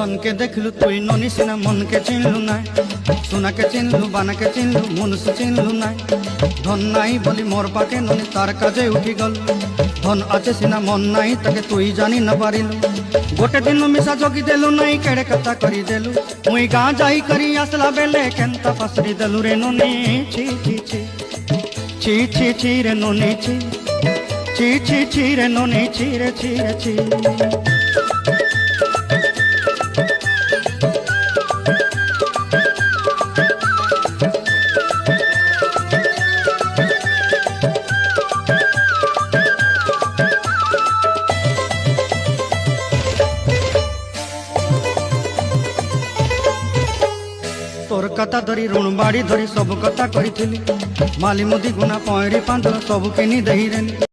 धन के देखलु तुई ननी सिना मन के चिन्हलु ना सोना के चिन्हलु बाना के चिन्हलु मनुष्य चिन्हलु ना धन नाई बोली मोर पाके ननी तार काजे उठी गल धन आचे सिना मन नाई ताके तुई जानी न पारिलु गोटे दिन मिसा जोगी देलु नाई केड़े कथा करी देलु मुई गाँ जाई करी आसला बेले केंता फसरी देलु रे ननी छी छी छी छी छी छी रे ननी छी छी छी छी रे ननी छी रे छी रे छी। तोर कथा धरी ऋण बाड़ी धरी सब कथा करी माली मुदी गुना पईरी पांदर सब किनी दही रेली।